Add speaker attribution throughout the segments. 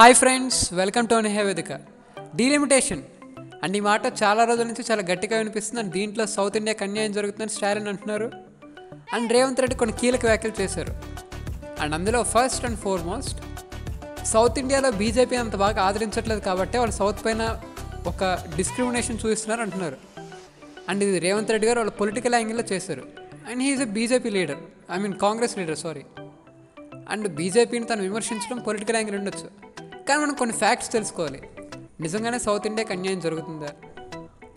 Speaker 1: Hi friends, welcome to అనేహ వేదిక. Delimitation and ఈ మాట చాలా రోజుల నుంచి చాలా గట్టిగా వినిపిస్తుంది. అండ్ దీంట్లో సౌత్ ఇండియాకి అన్యాయం జరుగుతుందని స్టాలిన్ అంటున్నారు. అండ్ రేవంత్ రెడ్డి కొన్ని కీలక వ్యాఖ్యలు చేశారు. అండ్ అందులో ఫస్ట్ అండ్ ఫార్మోస్ట్, సౌత్ ఇండియాలో బీజేపీ అంత బాగా ఆదరించట్లేదు కాబట్టి వాళ్ళు సౌత్ పైన ఒక డిస్క్రిమినేషన్ చూపిస్తున్నారు అంటున్నారు. అండ్ ఇది రేవంత్ రెడ్డి గారు వాళ్ళ పొలిటికల్ యాంగిల్లో చేశారు. And he is a BJP leader, Congress leader, sorry. And బీజేపీని తను విమర్శించడం పొలిటికల్ యాంగిల్ ఉండొచ్చు, కానీ మనం కొన్ని ఫ్యాక్ట్స్ తెలుసుకోవాలి. నిజంగానే సౌత్ ఇండియాకి అన్యాయం జరుగుతుందా?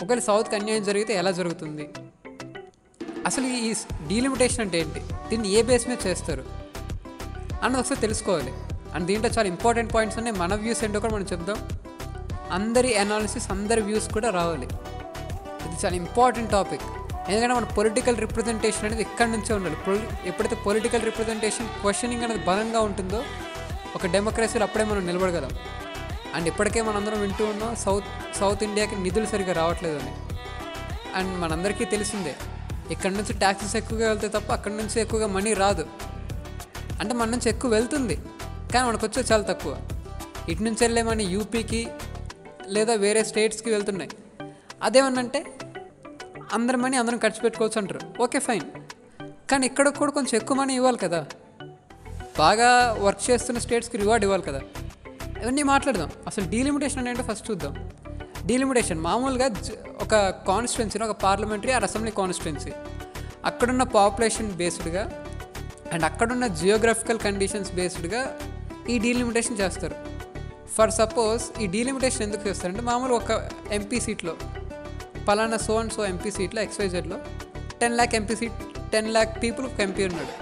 Speaker 1: ఒకవేళ సౌత్కి అన్యాయం జరిగితే ఎలా జరుగుతుంది? అసలు ఈ డీలిమిటేషన్ అంటే ఏంటి? దీన్ని ఏ బేస్ మీద చేస్తారు అన్నది ఒకసారి తెలుసుకోవాలి. అండ్ దీంట్లో చాలా ఇంపార్టెంట్ పాయింట్స్ ఉన్నాయి. మన వ్యూస్ ఏంటో కూడా మనం చెప్దాం. అందరి అనాలిసిస్, అందరి వ్యూస్ కూడా రావాలి. ఇది చాలా ఇంపార్టెంట్ టాపిక్. ఎందుకంటే మన పొలిటికల్ రిప్రజెంటేషన్ అనేది ఇక్కడి నుంచే ఉండాలి. ఎప్పుడైతే పొలిటికల్ రిప్రజెంటేషన్ క్వశ్చనింగ్ అనేది బలంగా ఉంటుందో ఒక డెమోక్రసీలో అప్పుడే మనం నిలబడగలం. అండ్ ఇప్పటికే మనందరం వింటూ ఉన్నాం సౌత్ ఇండియాకి నిధులు సరిగ్గా రావట్లేదని. అండ్ మనందరికీ తెలిసిందే, ఇక్కడ నుంచి ట్యాక్సెస్ ఎక్కువగా వెళ్తే తప్ప అక్కడి నుంచి ఎక్కువగా మనీ రాదు. అంటే మన నుంచి ఎక్కువ వెళ్తుంది, కానీ మనకు వచ్చే చాలా తక్కువ. ఇటు నుంచి వెళ్ళే మనీ యూపీకి లేదా వేరే స్టేట్స్కి వెళ్తున్నాయి. అదేమన్నంటే అందరి మనీ అందరం ఖర్చు పెట్టుకోవచ్చు అంటారు. Okay, fine. కానీ ఇక్కడ కూడా కొంచెం ఎక్కువ మనీ ఇవ్వాలి కదా. బాగా వర్క్ చేస్తున్న స్టేట్స్కి రివార్డ్ ఇవ్వాలి కదా. ఇవన్నీ మాట్లాడదాం. అసలు డీలిమిటేషన్ అంటే ఏంటో ఫస్ట్ చూద్దాం. డీలిమిటేషన్ మామూలుగా ఒక కాన్స్టిట్యున్సీని, ఒక పార్లమెంటరీ ఆర్ అసెంబ్లీ కాన్స్టిట్యున్సీ, అక్కడున్న పాపులేషన్ బేస్డ్గా అండ్ అక్కడున్న జియోగ్రఫికల్ కండిషన్స్ బేస్డ్గా ఈ డీలిమిటేషన్ చేస్తారు. ఫర్ సపోజ్ ఈ డీలిమిటేషన్ ఎందుకు చేస్తారంటే, మామూలు ఒక ఎంపీ సీట్లో పలానా సో అండ్ సో ఎంపీ సీట్లో XYZలో 10 lakh MP seat, 10 lakh people ఒక ఎంపీ ఉన్నాడు.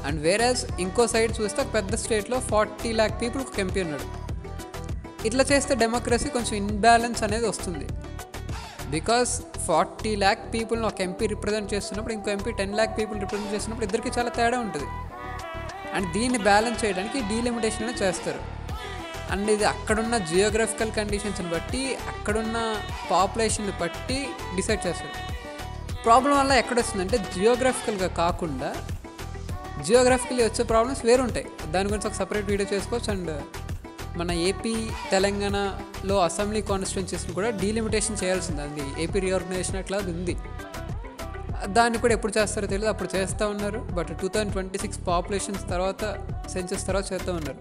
Speaker 1: అండ్ వేరేస్ ఇంకో సైడ్ చూస్తే ఒక పెద్ద స్టేట్లో 40 lakh పీపుల్ ఒక ఎంపీ ఉన్నాడు. ఇట్లా చేస్తే డెమోక్రసీ కొంచెం ఇన్బ్యాలెన్స్ అనేది వస్తుంది. బికాస్ 40 lakh పీపుల్ని ఒక ఎంపీ రిప్రజెంట్ చేస్తున్నప్పుడు ఇంకో ఎంపీ 10 lakh పీపుల్ రిప్రజెంట్ చేస్తున్నప్పుడు ఇద్దరికి చాలా తేడా ఉంటుంది. అండ్ దీన్ని బ్యాలెన్స్ చేయడానికి డీలిమిటేషన్ అనేది చేస్తారు. అండ్ ఇది అక్కడున్న జియోగ్రఫికల్ కండిషన్స్ని బట్టి, అక్కడున్న పాపులేషన్ని బట్టి డిసైడ్ చేస్తారు. ప్రాబ్లం వల్ల ఎక్కడొస్తుందంటే, జియోగ్రఫికల్గా కాకుండా జియోగ్రఫికల్లీ వచ్చే ప్రాబ్లమ్స్ వేరు ఉంటాయి. దాని గురించి ఒక సపరేట్ వీడియో చేసుకోవచ్చు. అండ్ మన ఏపీ తెలంగాణలో అసెంబ్లీ కాన్స్టిట్యున్సీస్ని కూడా డీలిమిటేషన్ చేయాల్సింది. అది ఏపీ రీఆర్గనైజేషన్ అట్లా ఉంది. దాన్ని కూడా ఎప్పుడు చేస్తారో తెలియదు, అప్పుడు చేస్తూ ఉన్నారు. బట్ 2026 పాపులేషన్స్ తర్వాత, సెన్సస్ తర్వాత చేస్తూ ఉన్నారు.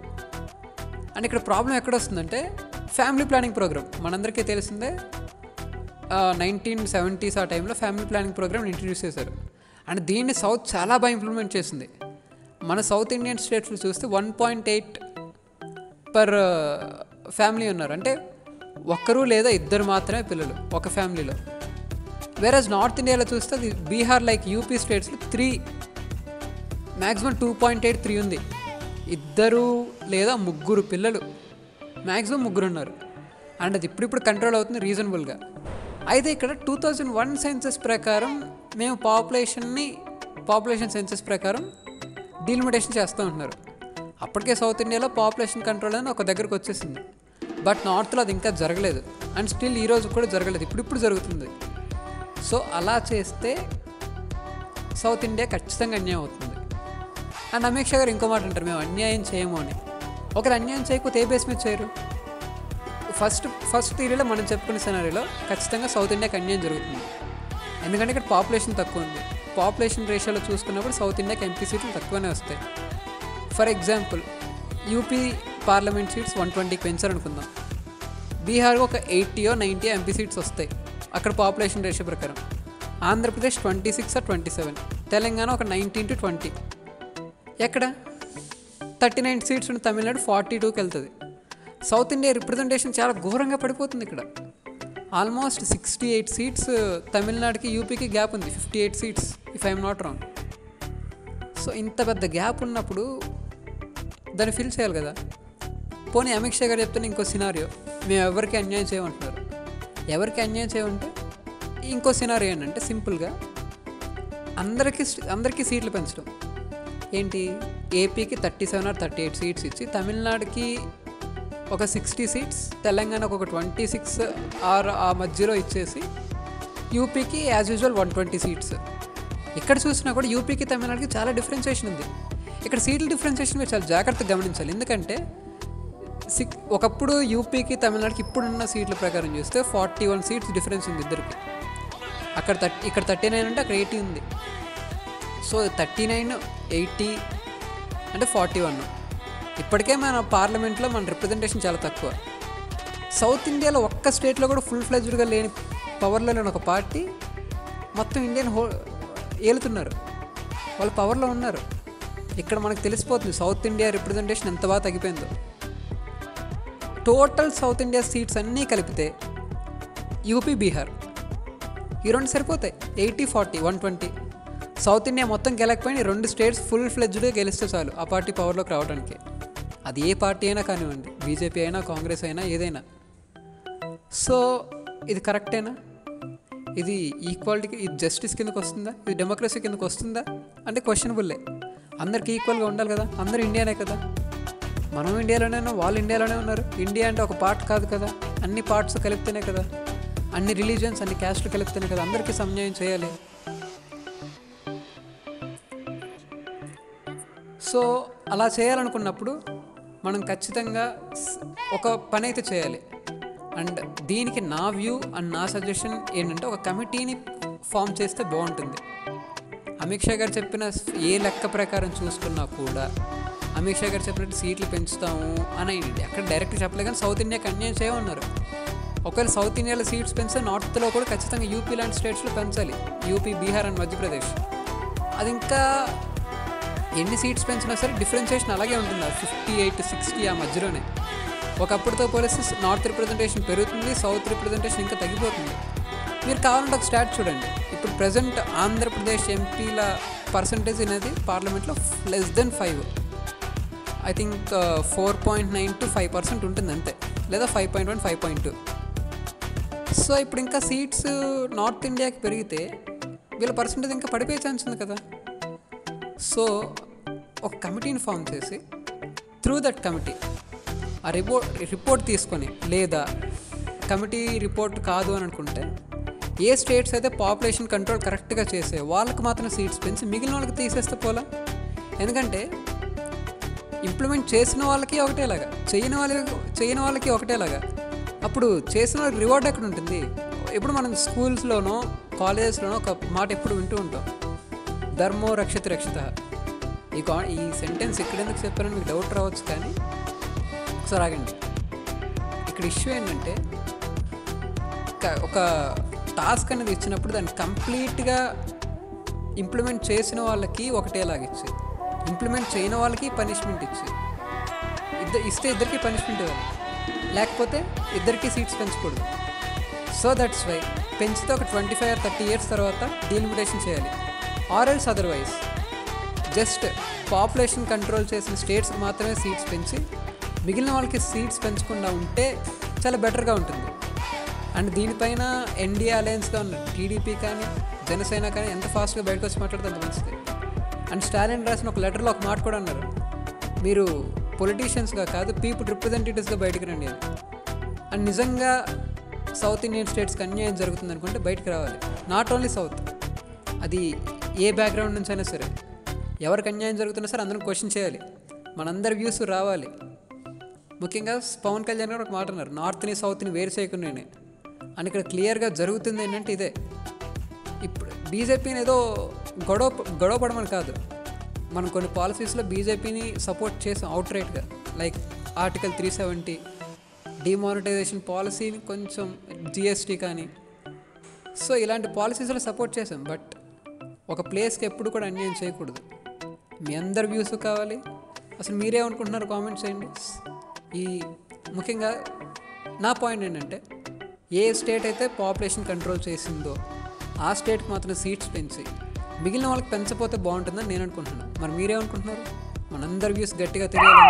Speaker 1: అండ్ ఇక్కడ ప్రాబ్లం ఎక్కడ వస్తుందంటే, ఫ్యామిలీ ప్లానింగ్ ప్రోగ్రామ్ మనందరికీ తెలిసిందే. 1970s ఆ టైంలో ఫ్యామిలీ ప్లానింగ్ ప్రోగ్రామ్ ఇంట్రడ్యూస్ చేశారు. అండ్ దీన్ని సౌత్ చాలా బాగా ఇంప్లిమెంట్ చేసింది. మన సౌత్ ఇండియన్ స్టేట్స్లో చూస్తే 1.8 పర్ ఫ్యామిలీ ఉన్నారు. అంటే ఒక్కరు లేదా ఇద్దరు మాత్రమే పిల్లలు ఒక ఫ్యామిలీలో. వేరేజ్ నార్త్ ఇండియాలో చూస్తే అది బీహార్ లైక్ యూపీ స్టేట్స్లో 3, మ్యాక్సిమం 2.83 ఉంది. ఇద్దరు లేదా ముగ్గురు పిల్లలు, మ్యాక్సిమం ముగ్గురు ఉన్నారు. అండ్ అది ఇప్పుడు కంట్రోల్ అవుతుంది రీజనబుల్గా. అయితే ఇక్కడ 2001 సెన్సస్ ప్రకారం మేము పాపులేషన్ సెన్సస్ ప్రకారం డీలిమిటేషన్ చేస్తూ ఉంటున్నారు. అప్పటికే సౌత్ ఇండియాలో పాపులేషన్ కంట్రోల్ అని ఒక దగ్గరకు వచ్చేసింది. బట్ నార్త్లో అది ఇంకా జరగలేదు. అండ్ స్టిల్ ఈరోజు కూడా జరగలేదు, ఇప్పుడు జరుగుతుంది. సో అలా చేస్తే సౌత్ ఇండియా ఖచ్చితంగా అన్యాయం అవుతుంది. అండ్ అమిత్ షా గారు ఇంకో మాట అంటారు, మేము అన్యాయం చేయము అని. ఒకరు అన్యాయం చేయకపోతే ఏ బేస్ మీద చేయరు? ఫస్ట్ థియరీలో మనం చెప్పుకునే సినారీలో ఖచ్చితంగా సౌత్ ఇండియాకి అన్యాయం జరుగుతుంది. ఎందుకంటే ఇక్కడ పాపులేషన్ తక్కువ ఉంది. పాపులేషన్ రేషియోలో చూసుకున్నప్పుడు సౌత్ ఇండియాకి ఎంపీ సీట్లు తక్కువనే వస్తాయి. For example, UP parliament seats 120 పెంచారు అనుకుందాం. బీహార్కి ఒక 80 or 90 ఎంపీ సీట్స్ వస్తాయి అక్కడ పాపులేషన్ రేషియో ప్రకారం. ఆంధ్రప్రదేశ్ 26 or 27, తెలంగాణ ఒక 19 to 20. ఎక్కడ 39 సీట్స్ ఉన్న తమిళనాడు 42కి వెళ్తుంది. సౌత్ ఇండియా రిప్రజెంటేషన్ చాలా ఘోరంగా పడిపోతుంది. ఇక్కడ ఆల్మోస్ట్ 68 సీట్స్ తమిళనాడుకి యూపీకి గ్యాప్ ఉంది. 58 seats if I'm not wrong. So ఇంత పెద్ద గ్యాప్ ఉన్నప్పుడు దాన్ని ఫిల్ చేయాలి కదా. పోనీ అమిత్ షా గారు చెప్తున్న ఇంకో సినారియో, మేము ఎవరికి అన్యాయం చేయమంటున్నారు. ఎవరికి అన్యాయం చేయమంటే ఇంకో సినారియో ఏంటంటే, సింపుల్గా అందరికీ సీట్లు పెంచడం. ఏంటి, ఏపీకి 37 or 38 సీట్స్ ఇచ్చి, తమిళనాడుకి ఒక 60 సీట్స్, తెలంగాణకు ఒక 26 or ఆ మధ్యలో ఇచ్చేసి, యూపీకి యాజ్ యూజువల్ 120 సీట్స్. ఇక్కడ చూసినా కూడా యూపీకి తమిళనాడుకి చాలా డిఫరెన్షియేషన్ ఉంది. ఇక్కడ సీట్ల డిఫరెన్షియేషన్ మీరు చాలా జాగ్రత్తగా గమనించాలి. ఎందుకంటే ఒకప్పుడు యూపీకి తమిళనాడుకి ఇప్పుడున్న సీట్ల ప్రకారం చూస్తే 41 సీట్స్ డిఫరెన్స్ ఉంది ఇద్దరికి. ఇక్కడ 39 అంటే అక్కడ 80 ఉంది. సో 39, 80 అంటే 41. ఇప్పటికే మన పార్లమెంట్లో మన రిప్రజెంటేషన్ చాలా తక్కువ. సౌత్ ఇండియాలో ఒక్క స్టేట్లో కూడా ఫుల్ ఫ్లెజ్డ్గా లేని పవర్లో లేని ఒక పార్టీ మొత్తం ఇండియన్ ఏలుతున్నారు. వాళ్ళు పవర్లో ఉన్నారు. ఇక్కడ మనకు తెలిసిపోతుంది సౌత్ ఇండియా రిప్రజెంటేషన్ ఎంత బాగా తగ్గిపోయిందో. టోటల్ సౌత్ ఇండియా సీట్స్ అన్నీ కలిపితే యూపీ, బీహార్ ఈ రెండు సరిపోతాయి. 80-40, 120. సౌత్ ఇండియా మొత్తం గెలకపోయినా 2 స్టేట్స్ ఫుల్ ఫ్లెడ్జ్డ్గా గెలిస్తే చాలు ఆ పార్టీ పవర్లోకి రావడానికి. అది ఏ పార్టీ అయినా కానివ్వండి, బీజేపీ అయినా, కాంగ్రెస్ అయినా, ఏదైనా. సో ఇది కరెక్టేనా? ఇది ఈక్వాలిటీకి, ఇది జస్టిస్ కిందకు వస్తుందా? ఇది డెమోక్రసీ కిందకు వస్తుందా అంటే క్వశ్చనబుల్లే. అందరికీ ఈక్వల్గా ఉండాలి కదా. అందరూ ఇండియానే కదా. మనం ఇండియాలోనే ఉన్నాం, వాళ్ళు ఇండియాలోనే ఉన్నారు. ఇండియా అంటే ఒక పార్ట్ కాదు కదా. అన్ని పార్ట్స్ కలిపితేనే కదా, అన్ని రిలీజియన్స్, అన్ని క్యాస్ట్లు కలిపితేనే కదా అందరికీ సమన్యాయం చేయాలి. సో అలా చేయాలనుకున్నప్పుడు మనం ఖచ్చితంగా ఒక పని అయితే చేయాలి. అండ్ దీనికి నా వ్యూ అండ్ నా సజెషన్ ఏంటంటే ఒక కమిటీని ఫామ్ చేస్తే బాగుంటుంది. అమిత్ షా గారు చెప్పిన ఏ లెక్క ప్రకారం చూసుకున్నా కూడా అమిత్ షా గారు చెప్పినట్టు సీట్లు పెంచుతాము అని అక్కడ డైరెక్ట్ చెప్పలే, కానీ సౌత్ ఇండియాకి అన్యాయం చేయమన్నారు. ఒకవేళ సౌత్ ఇండియాలో సీట్స్ పెంచితే నార్త్లో కూడా ఖచ్చితంగా యూపీ లాంటి స్టేట్స్లో పెంచాలి. UP, Bihar and Madhya Pradesh. అది ఇంకా ఎన్ని సీట్స్ పెంచినా సరే డిఫరెన్షియేషన్ అలాగే ఉంటుంది. 58-60 ఆ మధ్యలోనే. ఒకప్పుడుతో పోలిస్తే నార్త్ రిప్రజెంటేషన్ పెరుగుతుంది, సౌత్ రిప్రజెంటేషన్ ఇంకా తగ్గిపోతుంది. మీరు కావాలంటే ఒక స్టాట్ చూడండి. ఇప్పుడు ప్రజెంట్ ఆంధ్రప్రదేశ్ ఎంపీల పర్సంటేజ్ అనేది పార్లమెంట్లో <5%. ఐ థింక్ 4.9 to 5% ఉంటుంది అంతే, లేదా 5.1, 5.2. సో ఇప్పుడు ఇంకా సీట్స్ నార్త్ ఇండియాకి పెరిగితే వీళ్ళ పర్సంటేజ్ ఇంకా పడిపోయే ఛాన్స్ ఉంది కదా. సో ఒక కమిటీని ఫామ్ చేసి త్రూ దట్ కమిటీ ఆ రిపోర్ట్ తీసుకొని, లేదా కమిటీ రిపోర్ట్ కాదు అని అనుకుంటే ఏ స్టేట్స్ అయితే పాపులేషన్ కంట్రోల్ కరెక్ట్గా చేసే వాళ్ళకి మాత్రం సీట్స్ పెంచి మిగిలిన వాళ్ళకి తీసేస్తే పోలా. ఎందుకంటే ఇంప్లిమెంట్ చేసిన వాళ్ళకి ఒకటేలాగా, చేయని వాళ్ళకి ఒకటేలాగా. అప్పుడు చేసిన వాళ్ళకి రివార్డ్ ఎక్కడ ఉంటుంది? ఇప్పుడు మనం స్కూల్స్లోనో కాలేజెస్లోనో ఒక మాట ఎప్పుడు వింటూ ఉంటాం, ధర్మో రక్షతి రక్షిత. ఈ సెంటెన్స్ ఇక్కడ ఎందుకు చెప్పారని మీకు డౌట్ రావచ్చు, కానీ ఒకసారి ఆగండి. ఇక్కడ ఇష్యూ ఏంటంటే ఒక టాస్క్ అనేది ఇచ్చినప్పుడు దాన్ని కంప్లీట్గా ఇంప్లిమెంట్ చేసిన వాళ్ళకి ఒకటేలాగిచ్చి, ఇంప్లిమెంట్ చేయని వాళ్ళకి పనిష్మెంట్ ఇచ్చి, ఇస్తే ఇద్దరికి పనిష్మెంట్ ఇవ్వాలి, లేకపోతే ఇద్దరికి సీట్స్ పెంచకూడదు. సో దట్స్ వై పెంచితే ఒక 25 or 30 years తర్వాత డీలిమిటేషన్ చేయాలి. ఆర్ఎల్స్ అదర్వైజ్ జస్ట్ పాపులేషన్ కంట్రోల్ చేసిన స్టేట్స్కి మాత్రమే సీట్స్ పెంచి మిగిలిన వాళ్ళకి సీట్స్ పెంచకుండా ఉంటే చాలా బెటర్గా ఉంటుంది. అండ్ దీనిపైన ఎన్డీఏ అలయన్స్గా ఉన్న టీడీపీ కానీ జనసేన కానీ ఎంత ఫాస్ట్గా బయటకు వచ్చి మాట్లాడితే అంత మంచిది. అండ్ స్టాలిన్ రాసిన ఒక లెటర్లో ఒక మాట కూడా అన్నారు, మీరు పొలిటీషియన్స్గా కాదు పీపుల్ రిప్రజెంటేటివ్స్గా బయటకు రండి అని. అండ్ నిజంగా సౌత్ ఇండియన్ స్టేట్స్కి అన్యాయం జరుగుతుంది అనుకుంటే బయటకు రావాలి. నాట్ ఓన్లీ సౌత్, అది ఏ బ్యాక్గ్రౌండ్ నుంచి అయినా సరే, ఎవరికి అన్యాయం జరుగుతున్నా సరే అందరం క్వశ్చన్ చేయాలి, మనందరి వ్యూస్ రావాలి. ముఖ్యంగా పవన్ కళ్యాణ్ గారు ఒక మాట అన్నారు, నార్త్ని సౌత్ని వేరు చేయకుండానే అని. ఇక్కడ క్లియర్గా జరుగుతుంది ఏంటంటే ఇదే. ఇప్పుడు బీజేపీని ఏదో గొడవ పడమని కాదు, మనం కొన్ని పాలసీస్లో బీజేపీని సపోర్ట్ చేసాం అవుట్ రైట్గా, లైక్ ఆర్టికల్ 370, డిమానిటైజేషన్ పాలసీని, కొంచెం జిఎస్టీ కానీ. సో ఇలాంటి పాలసీస్లో సపోర్ట్ చేసాం. బట్ ఒక ప్లేస్కి ఎప్పుడు కూడా అన్యాయం చేయకూడదు. మీ అందరి వ్యూస్ కావాలి. అసలు మీరేమనుకుంటున్నారు కామెంట్స్ చేయండి. ముఖ్యంగా నా పాయింట్ ఏంటంటే, ఏ స్టేట్ అయితే పాపులేషన్ కంట్రోల్ చేసిందో ఆ స్టేట్కి మాత్రం సీట్స్ పెంచి మిగిలిన వాళ్ళకి పెంచకపోతే బాగుంటుందని నేను అనుకుంటున్నాను. మరి మీరేమనుకుంటున్నారు? మనందరి వ్యూస్ గట్టిగా తెలియాలి.